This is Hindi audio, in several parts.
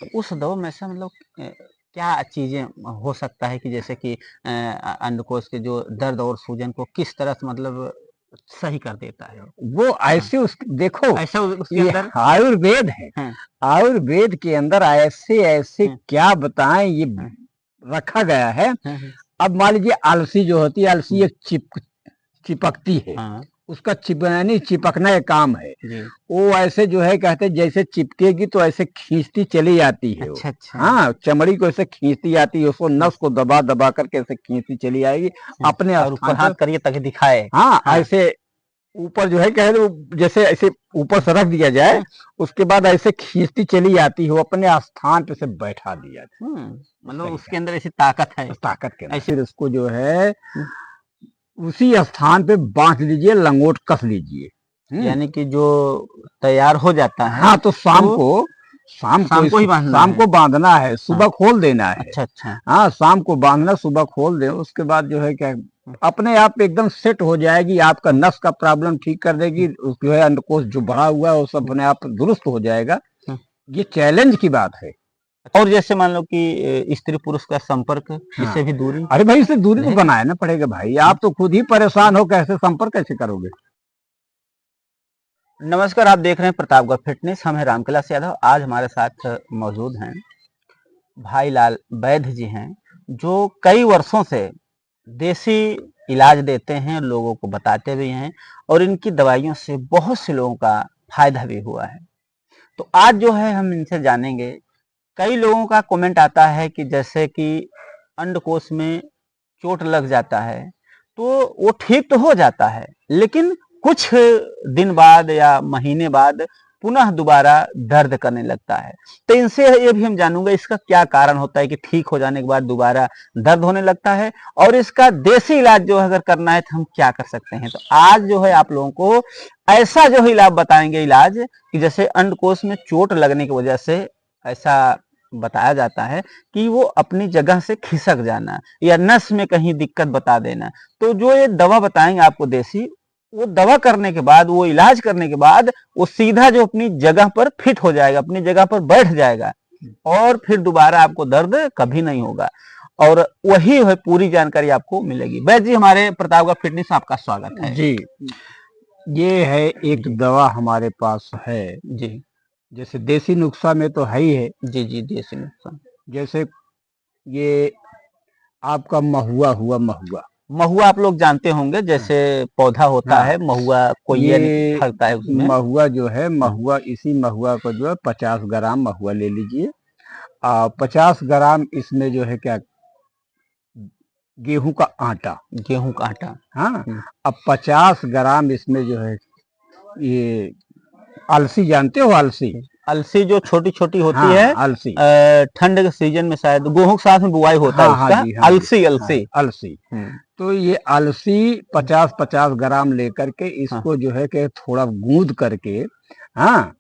तो उस दवा में से मतलब क्या चीज़ें हो सकता है कि जैसे कि अंडकोश के जो दर्द और सूजन को किस तरह से मतलब सही कर देता है? वो हाँ, ऐसे उस देखो, ऐसा उसके ये अंदर आयुर्वेद है। हाँ, आयुर्वेद के अंदर ऐसे ऐसे हाँ, क्या बताएं, ये हाँ, रखा गया है। हाँ, हाँ, अब मान लीजिए अलसी जो होती है, अलसी हुँ, एक चिपकती है। हाँ, उसका चिपकनी चिपकना एक काम है। जी। वो ऐसे जो है कहते हैं, जैसे चिपकेगी तो ऐसे खींचती चली जाती है वो। अच्छा, अच्छा। हाँ, चमड़ी को ऐसे खींचती आती है, उसको हुँ, नस को दबा दबा करके ऐसे खींचती चली आएगी हुँ, अपने और ऊपर स्थान हाथ पर। करिए ताकि दिखाए। हाँ, हाँ, ऐसे ऊपर जो है कह लो, जैसे ऐसे ऊपर हुँ, से रख दिया जाए, हुँ, उसके बाद ऐसे खींचती चली आती है, वो अपने स्थान पे से बैठा दिया हुँ, जाए मतलब सही उसके अंदर ऐसी ताकत है, उस ताकत के अंदर। ऐसे फिर उसको जो है हुँ, उसी स्थान पे बांध लीजिए, लंगोट कस लीजिए। यानी कि जो तैयार हो जाता है, हाँ, तो तो शाम को ही बाँधना शाम है? को बांधना है, हाँ, सुबह खोल देना है। अच्छा, अच्छा। हाँ, शाम को बांधना, सुबह खोल दें, उसके बाद जो है क्या, हुँ, अपने आप एकदम सेट हो जाएगी। आपका हुँ, नस का प्रॉब्लम ठीक कर हुँ, देगी, जो है अंडकोश जो बढ़ा हुआ है वो सब हुँ, अपने आप दुरुस्त हो जाएगा। हुँ। ये चैलेंज की बात है। और जैसे मान लो कि स्त्री-पुरुष का संपर्क, हाँ, इससे भी दूरी अरे भाई, इससे दूरी तो रहेगा? बनाना पड़ेगा भाई, हुँ, आप तो खुद ही हुँ। परेशान हो, कैसे संपर्क कैसे करोगे। नमस्कार, आप देख रहे हैं प्रतापगढ़ फिटनेस, हम हैं रामकैलाश यादव। आज हमारे साथ मौजूद हैं भाई लाल वैद्य जी हैं, जो कई वर्षों से देसी इलाज देते हैं, लोगों को बताते भी हैं और इनकी दवाइयों से बहुत से लोगों का फायदा भी हुआ है। तो आज जो है हम इनसे जानेंगे, कई लोगों का कमेंट आता है कि जैसे कि अंडकोश में चोट लग जाता है, तो वो ठीक तो हो जाता है, लेकिन कुछ दिन बाद या महीने बाद पुनः दोबारा दर्द करने लगता है। तो इनसे ये भी हम जानूँगा इसका क्या कारण होता है कि ठीक हो जाने के बाद दोबारा दर्द होने लगता है और इसका देसी इलाज जो अगर करना है तो हम क्या कर सकते हैं? तो आज जो है आप लोगों को ऐसा जो है इलाज बताएँगे इलाज कि जैसे अंडकोश में चोट लगने की वजह से ऐसा बताया जाता है कि वो अपनी जगह से खिसक जाना या नस में कहीं दिक्कत बता देना। तो जो ये दवा बताएँगे आपको देसी, वो दवा करने के बाद, वो इलाज करने के बाद, वो सीधा जो अपनी जगह पर फिट हो जाएगा, अपनी जगह पर बैठ जाएगा और फिर दोबारा आपको दर्द कभी नहीं होगा। और वही है पूरी जानकारी आपको मिलेगी। वैद्य जी हमारे प्रतापगढ़ फिटनेस आपका स्वागत है। जी, ये है एक जी, दवा हमारे पास है। जी, जैसे देसी नुस्खा में तो है ही है। जी, जी, देसी नुस्खा। जैसे ये आपका महुआ हुआ, महुआ। महुआ आप लोग जानते होंगे हाँ, जैसे पौधा होता है, हाँ, महुआ कोय्या ये फलता है उसमें। महुआ जो है, हाँ, महुआ, इसी महुआ को जो है 50 ग्राम महुआ ले लीजिए। 50 ग्राम इसमें जो है क्या, गेहूं का आटा। गेहूँ का आटा। हाँ, हुँ, अब 50 ग्राम इसमें जो है ये अलसी, जानते हो अलसी। अलसी जो छोटी-छोटी होती है हाँ, अलसी। ठंड के सीजन में शायद गेहूँ के साथ में बुआई होता है हाँ, हाँ उसका, जी, हाँ जी। अलसी, हाँ, अलसी। अलसी। हुँ, तो ये अलसी 50-50 ग्राम लेकर के हाँ, इसको जो है कि थोड़ा गूंद करके, हाँ,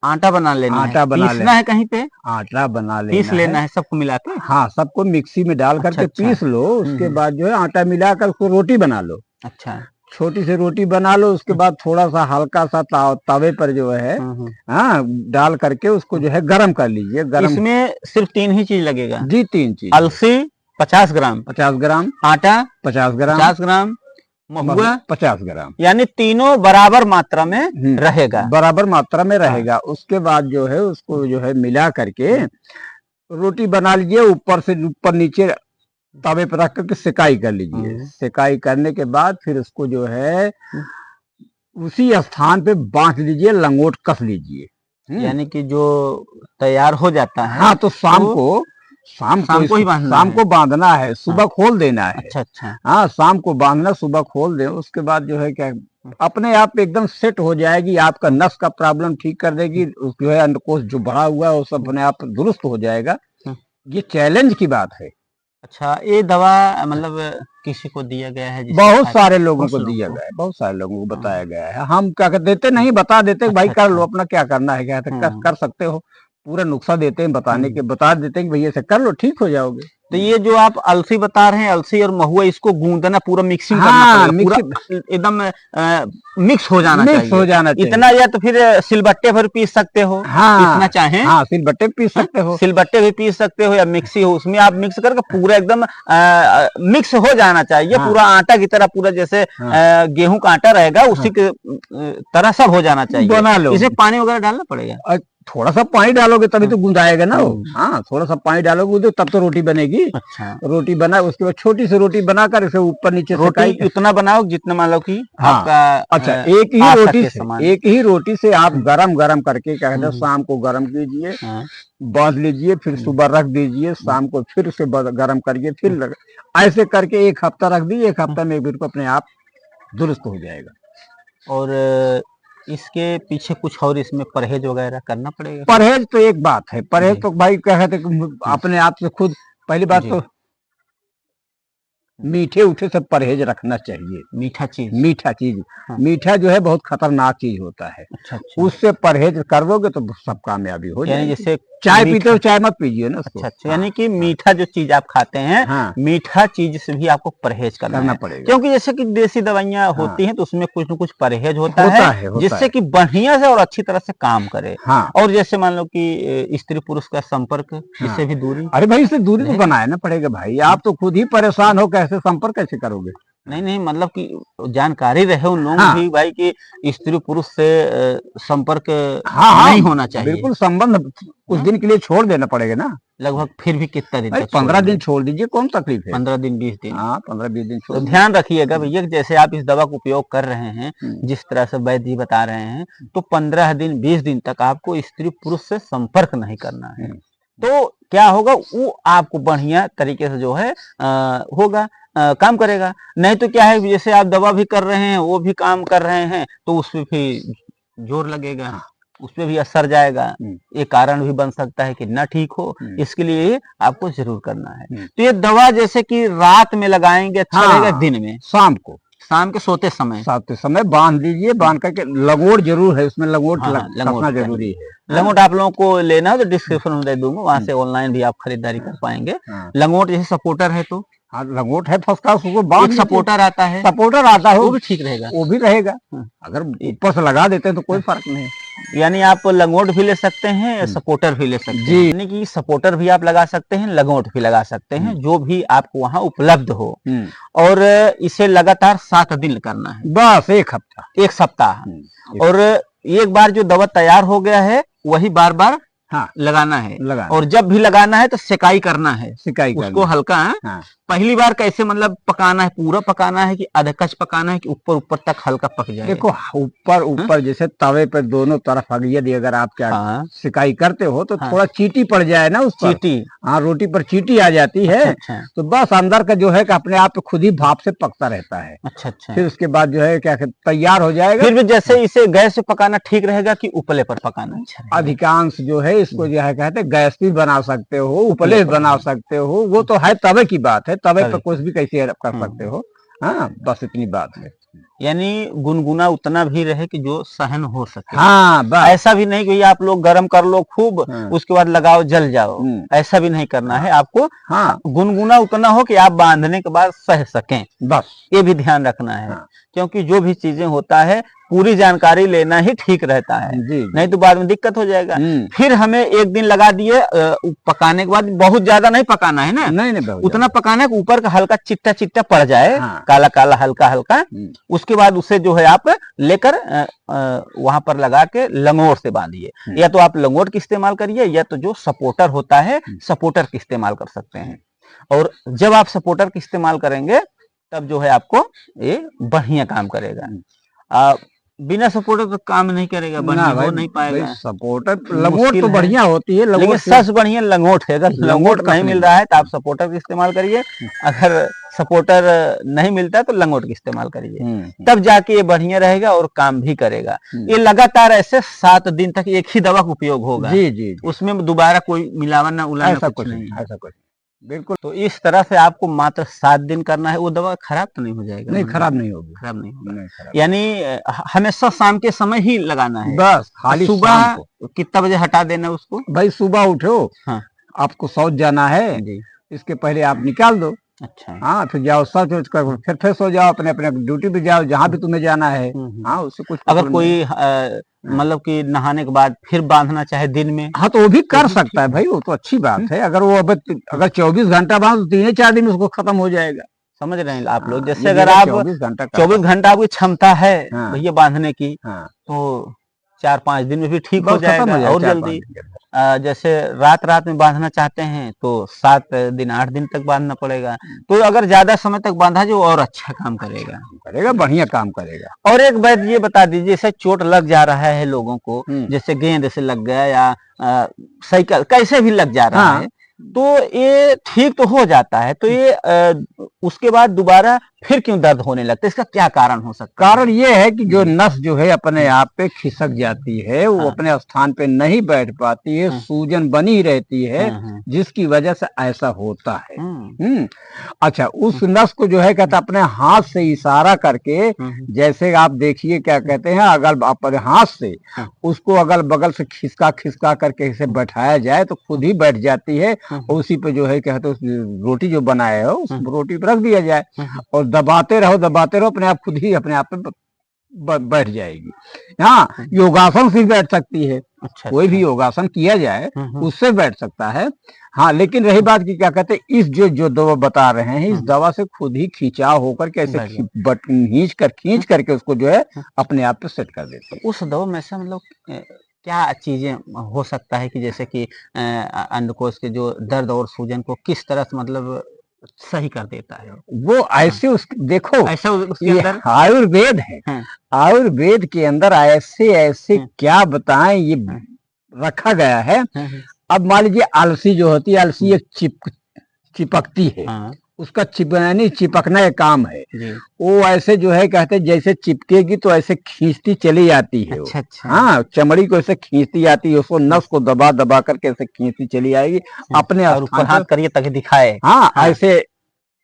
आटा बना लेना है, आटा बना ले, पीसना है कहीं पे, आटा बना पीस लेना है। लेना है सबको मिला के? हाँ, सबको मिक्सी में डाल अच्छा, करके अच्छा। पीस लो, हुँ, उसके हुँ, बाद जो है आटा मिलाकर उसको रोटी बना लो। अच्छा। छोटी सी रोटी बना लो, उसके हुँ, बाद थोड़ा सा हल्का सा तवे पर जो है, हुँ, हुँ, हाँ, डाल करके उसको हुँ। जो है गरम कर लीजिए। गरम, इसमें सिर्फ 3 ही चीज़ लगेगा, जी, 3 चीज है। अलसी 50 ग्राम, 50 ग्राम, आटा 50 ग्राम, 50 ग्राम, महुआ 50 ग्राम। यानी तीनों बराबर मात्रा में रहेगा। बराबर मात्रा में हाँ, रहेगा। उसके बाद जो है हुँ, उसको जो है मिला करके हुँ, रोटी बना लीजिए, ऊपर से ऊपर नीचे तवे पर रख करके सेकाई कर लीजिए। हुँ, सेकाई करने के बाद फिर उसको जो है हुँ। उसी स्थान पे बांध लीजिए, लंगोट कस लीजिए। यानी कि जो तैयार हो जाता है, हाँ, तो तो शाम को ही बाँधना शाम है। को बांधना है, हाँ, सुबह खोल देना है। अच्छा, अच्छा। हाँ, शाम को बांधना, सुबह खोल दें, उसके बाद जो है क्या, हुँ, अपने आप एकदम सेट हो जाएगी। आपका हुँ, नस का प्रॉब्लम ठीक कर देगी, हुँ, जो है अंडकोश जो बढ़ा हुआ है वो सब हुँ, अपने आप दुरुस्त हो जाएगा। हुँ। ये चैलेंज की बात है। अच्छा, ये दवा मतलब किसी को दिया गया है जिससे बहुत सारे लोगों बहुत को से लोगों दिया को? गया है, बहुत सारे लोगों को हाँ, बताया गया है। हम क्या कहते, देते हुँ, नहीं, बता देते कि भाई अच्छा, कर लो, अच्छा। अपना क्या करना है, क्या कहते, हुँ, कर सकते हो। पूरा नुस्खा देते हैं, बता देते हैं कि भैया ऐसे कर लो ठीक हो जाओगे। तो ये जो आप अलसी बता रहे हैं, अलसी और महुआ, इसको गूंदना, पूरा मिक्सिंग हाँ, करना पड़ेगा, पूरा एकदम मिक्स हो जाना चाहिए। हो जाना चाहिए इतना, या तो फिर सिलबट्टे पर पीस सकते हो, इतना चाहे। हाँ, सिलबट्टे पीस सकते हो, सिलबट्टे भी पीस सकते हो, या मिक्सी हो उसमें आप मिक्स करके पूरा एकदम मिक्स हो जाना चाहिए। पूरा आटा की तरह, पूरा जैसे गेहूं का आटा रहेगा उसी के तरह सब हो जाना चाहिए। बना लो। इसमें पानी वगैरह डालना पड़ेगा, थोड़ा सा पानी डालोगे तभी तो गुंदाएगा ना वो। हाँ, थोड़ा सा पानी डालोगे तब तो रोटी बनेगी। अच्छा, रोटी बना, उसके बाद छोटी सी रोटी बनाकर इसे ऊपर नीचे रोटी उतना बनाओ जितना मान लो कि आपका अच्छा एक ही रोटी से आप गरम गरम करके क्या कहते हैं, शाम को गरम कीजिए, बांध लीजिए, फिर सुबह रख दीजिए, शाम को फिर उसे गरम करिए, फिर ऐसे करके 1 हफ्ता रख दीजिए। 1 हफ्ता में बिल्कुल अपने आप दुरुस्त हो जाएगा। और इसके पीछे कुछ और इसमें परहेज वगैरह करना पड़ेगा? परहेज तो एक बात है, परहेज तो भाई क्या कहते हैं, अपने आप से खुद पहली बात तो मीठे उठे से परहेज रखना चाहिए। मीठा चीज हाँ। मीठा जो है बहुत खतरनाक चीज होता है। अच्छा, अच्छा। उससे परहेज करोगे तो सब कामयाबी हो जाएगी। जैसे चाय पीते हो, चाय मत पीजिए ना। अच्छा, यानी कि मीठा जो चीज आप खाते हैं, मीठा चीज से भी आपको परहेज करना पड़ेगा, क्योंकि जैसे कि देसी दवाइयां होती हैं तो उसमें कुछ न कुछ परहेज होता है जिससे कि बढ़िया से और अच्छी तरह से काम करे। और जैसे मान लो कि स्त्री पुरुष का संपर्क, इससे भी दूरी। अरे भाई, इससे दूरी तो बनाना पड़ेगा भाई, आप तो खुद ही परेशान हो, कैसे संपर्क कैसे करोगे? नहीं, मतलब कि जानकारी रहे उन लोगों भी भाई कि स्त्री पुरुष से संपर्क नहीं होना चाहिए। बिल्कुल, संबंध कुछ दिन के लिए छोड़ देना पड़ेगा ना। लगभग फिर भी कितना दिन? 15 दिन छोड़ दीजिए, कौन तकलीफ है? 15 दिन 20 दिन। हाँ, 15-20 दिन छोड़। तो ध्यान रखिएगा भैया, जैसे आप इस दवा का उपयोग कर रहे हैं, जिस तरह से वैद्य जी बता रहे हैं, तो 15 दिन 20 दिन तक आपको स्त्री पुरुष से संपर्क नहीं करना है। तो क्या होगा, वो आपको बढ़िया तरीके से जो है होगा, काम करेगा। नहीं तो क्या है, जैसे आप दवा भी कर रहे हैं, वो भी काम कर रहे हैं, तो उसमें भी जोर लगेगा, उसमें भी असर जाएगा। ये कारण भी बन सकता है कि ना ठीक हो। इसके लिए आपको जरूर करना है। तो ये दवा जैसे कि रात में लगाएंगे अच्छा रहेगा, दिन में? शाम के सोते समय बांध लीजिए, बांध करके लंगोट जरूर है उसमें, लंगोट लगना जरूरी है। लंगोट आप लोगों को लेना है तो डिस्क्रिप्शन में दे दूंगा, वहां से ऑनलाइन भी आप खरीदारी कर पाएंगे। लंगोट जैसे सपोर्टर है तो लंगोट है फर्स्ट क्लास, उसको एक सपोर्टर आता है, वो भी ठीक रहेगा, वो भी रहेगा। अगर ऊपर से लगा देते हैं तो कोई फर्क नहीं। यानी आप लंगोट भी ले सकते हैं, सपोर्टर भी ले सकते हैं। यानी कि सपोर्टर भी आप लगा सकते हैं, लंगोट भी लगा सकते हैं, जो भी आपको वहां उपलब्ध हो। और इसे लगातार 7 दिन करना है, बस 1 सप्ताह। और एक बार जो दवा तैयार हो गया है वही बार बार लगाना है। और जब भी लगाना है तो सिकाई करना है, उसको हल्का। पहली बार कैसे मतलब पकाना है, पूरा पकाना है कि अधकच पकाना है कि ऊपर ऊपर तक हल्का पक जाए? देखो, ऊपर जैसे तवे पे दोनों तरफ यदि अगर आप क्या सिकाई करते हो तो थोड़ा चीटी पड़ जाए ना उस पर, चीटी, रोटी पर चीटी आ जाती है। अच्छा। तो बस अंदर का जो है कि अपने आप खुद ही भाप से पकता रहता है। अच्छा। फिर उसके बाद जो है क्या तैयार हो जाएगा। फिर भी जैसे इसे गैस पे पकाना ठीक रहेगा कि उपले पर पकाना? अधिकांश जो है इसको जो है कहते हैं गैस भी बना सकते हो, उपले बना सकते हो, वो तो है तवे की बात है, तवे पे कुछ भी कैसे कर सकते हो। हाँ, बस इतनी बात है। यानी गुनगुना उतना भी रहे कि जो सहन हो सके। हाँ, बस ऐसा भी नहीं कि आप लोग गर्म कर लो खूब, उसके बाद लगाओ जल जाओ, ऐसा भी नहीं करना है आपको। गुनगुना उतना हो कि आप बांधने के बाद सह सकें, बस ये भी ध्यान रखना है। क्योंकि जो भी चीजें होता है पूरी जानकारी लेना ही ठीक रहता है, नहीं तो बाद में दिक्कत हो जाएगा। फिर हमें 1 दिन लगा दिए पकाने के बाद, बहुत ज्यादा नहीं पकाना है ना, नहीं उतना पकाना है कि ऊपर का हल्का चिट्टा चिट्टा पड़ जाए, काला काला हल्का हल्का। उसके बाद उसे जो है आप लेकर वहां पर लगा के लंगोट से बांधिए। या तो आप लंगोट की इस्तेमाल करिए, या तो जो सपोर्टर होता है सपोर्टर की इस्तेमाल कर सकते हैं। और जब आप सपोर्टर की इस्तेमाल करेंगे तब जो है आपको ये बढ़िया काम करेगा। बिना सपोर्टर तो काम नहीं करेगा, बढ़िया हो नहीं पाएगा। सपोर्टर लंगोट तो बढ़िया होती है, लेकिन सबसे बढ़िया लंगोट है। अगर लंगोट नहीं मिल रहा है तो आप सपोर्टर का इस्तेमाल करिए, अगर सपोर्टर नहीं मिलता है तो लंगोट का इस्तेमाल करिए, तब जाके ये बढ़िया रहेगा और काम भी करेगा। ये लगातार ऐसे 7 दिन तक एक ही दवा का उपयोग होगा। जी, उसमें दोबारा कोई मिलावट ना उलाना कुछ नहीं। बिल्कुल। तो इस तरह से आपको मात्र 7 दिन करना है। वो दवा खराब तो नहीं हो जाएगा? नहीं, खराब नहीं होगी, खराब नहीं होगा। नहीं खराब। यानी हमेशा शाम के समय ही लगाना है? बस खाली सुबह शाम को। कितना बजे हटा देना है उसको? भाई सुबह उठो, हाँ। आपको शौच जाना है जी। इसके पहले आप निकाल दो। अच्छा। हाँ, फिर जाओ शौच वौच कर, फिर सो जाओ, अपने अपने ड्यूटी पे जाओ, जहाँ भी तुम्हें जाना है। हाँ, उससे कुछ अगर प्रॉब्लम कोई नहीं। मतलब कि नहाने के बाद फिर बांधना चाहे दिन में, हाँ, तो वो भी कर भी सकता ठीक है है। भाई, वो तो अच्छी बात है। अगर वो अगर 24 घंटा बांध तो 3-4 दिन में उसको खत्म हो जाएगा। समझ रहे हैं आप लोग? हाँ, जैसे ये अगर जगह आप 24 घंटा 24 करता घंटा आपकी क्षमता है हाँ। भैया बांधने की, हाँ, तो 4-5 दिन में भी ठीक हो बस खत्म हो जाएगा जाएगा और 4-5 जल्दी। दिन के अंदर। जैसे रात में बांधना चाहते हैं तो 7 दिन 8 दिन तक बांधना पड़ेगा। तो अगर ज्यादा समय तक बांधा जो और अच्छा काम करेगा। करेगा, बढ़िया काम करेगा। और एक बात ये बता दीजिए, जैसे चोट लग जा रहा है लोगों को, जैसे गेंद से लग गया या साइकिल कैसे भी लग जा रहा हाँ। है, तो ये ठीक तो हो जाता है, तो ये उसके बाद दोबारा फिर क्यों दर्द होने लगता है? इसका क्या कारण हो सकता है? कारण ये है कि जो नस जो है अपने आप पे खिसक जाती है, वो हाँ। अपने स्थान पे नहीं बैठ पाती है, सूजन बनी रहती है, जिसकी वजह से ऐसा होता है। अच्छा, उस नस को जो है कहते अपने हाथ से इशारा करके, जैसे आप देखिए क्या कहते हैं, अगल अपने हाथ से उसको अगल बगल से खिसका खिसका करके इसे बैठाया जाए तो खुद ही बैठ जाती है। उसी पे जो है कहते उस रोटी जो बनाए हो उस रोटी पे रख दिया जाए और दबाते रहो अपने आप खुद ही अपने आप पे बैठ जाएगी। हाँ, योगासन से बैठ सकती है। अच्छा, कोई भी योगासन किया जाए उससे बैठ सकता है। हाँ, लेकिन रही बात की क्या कहते हैं, इस जो दवा बता रहे हैं, इस दवा से खुद ही खिंचाव होकर के ऐसे खींच करके उसको जो है अपने आप पे सेट कर देती है। उस दवा में से मतलब क्या चीजें हो सकता है कि जैसे कि अंडकोश के जो दर्द और सूजन को किस तरह से मतलब सही कर देता है? वो ऐसे देखो, ऐसा उसके ये अंदर आयुर्वेद है। आयुर्वेद के अंदर ऐसे क्या बताएं, ये रखा गया है। अब मान लीजिए अलसी जो होती है, अलसी एक चिपकती है। उसका चिपकना एक काम है। वो ऐसे जो है कहते हैं जैसे चिपकेगी तो ऐसे खींचती चली जाती है। अच्छा। हाँ, चमड़ी को ऐसे खींचती आती है, उसको नस को दबा दबा करके ऐसे खींचती चली आएगी अपने ऊपर हाथ करिए ताकि दिखाए। हाँ, ऐसे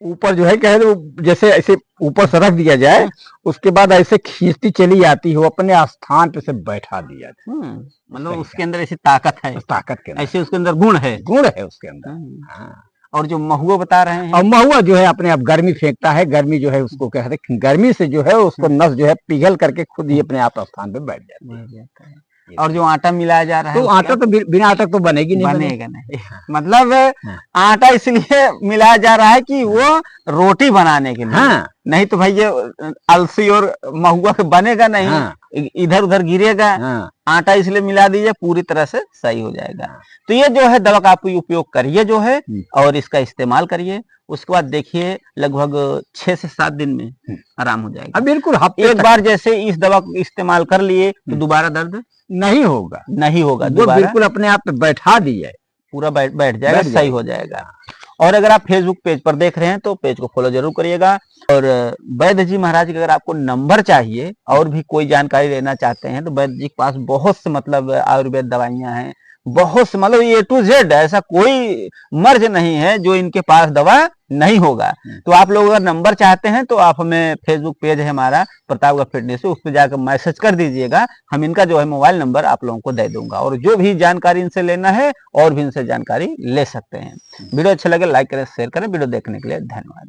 ऊपर जो है कह दो, जैसे ऐसे ऊपर से रख दिया जाए, उसके बाद ऐसे खींचती चली आती है, वो अपने स्थान पे से बैठा दिया। मतलब उसके अंदर ऐसी ताकत है, ताकत के ऐसे उसके अंदर गुण है उसके अंदर। और जो महुआ बता रहे हैं, और महुआ जो है अपने आप गर्मी फेंकता है। गर्मी जो है उसको कहते हैं, गर्मी से जो है उसको नस जो है पिघल करके खुद ही अपने आप स्थान पे बैठ जाती है। और जो आटा मिलाया जा रहा है, तो आटा तो बिना आटा तो बनेगी नहीं, बनेगा नहीं। मतलब आटा इसलिए मिलाया जा रहा है कि वो रोटी बनाने के लिए। नहीं तो भाई ये अलसी और महुआ के बनेगा नहीं, इधर उधर गिरेगा। आटा इसलिए मिला दीजिए, पूरी तरह से सही हो जाएगा। तो ये जो है दवा का आप उपयोग करिए जो है, और इसका इस्तेमाल करिए। उसके बाद देखिए लगभग 6 से 7 दिन में आराम हो जाएगा। बिल्कुल। एक बार जैसे इस दवा को इस्तेमाल कर लिए तो दोबारा दर्द नहीं होगा। वो बिल्कुल अपने आप पे बैठा दिया है, पूरा बैठ जाएगा, सही हो जाएगा। और अगर आप फेसबुक पेज पर देख रहे हैं तो पेज को फॉलो जरूर करिएगा। और वैद्य जी महाराज का अगर आपको नंबर चाहिए और भी कोई जानकारी लेना चाहते हैं तो वैद्य जी के पास बहुत से मतलब आयुर्वेद दवाइयां हैं, बहुत से मतलब A to Z, ऐसा कोई मर्ज नहीं है जो इनके पास दवा नहीं होगा। तो आप लोग अगर नंबर चाहते हैं तो आप हमें फेसबुक पेज है हमारा प्रतापगढ़ फिटनेस, उस पर जाकर मैसेज कर दीजिएगा। हम इनका जो है मोबाइल नंबर आप लोगों को दे दूंगा, और जो भी जानकारी इनसे लेना है और भी इनसे जानकारी ले सकते हैं। वीडियो अच्छा लगे लाइक करें, शेयर करें। वीडियो देखने के लिए धन्यवाद।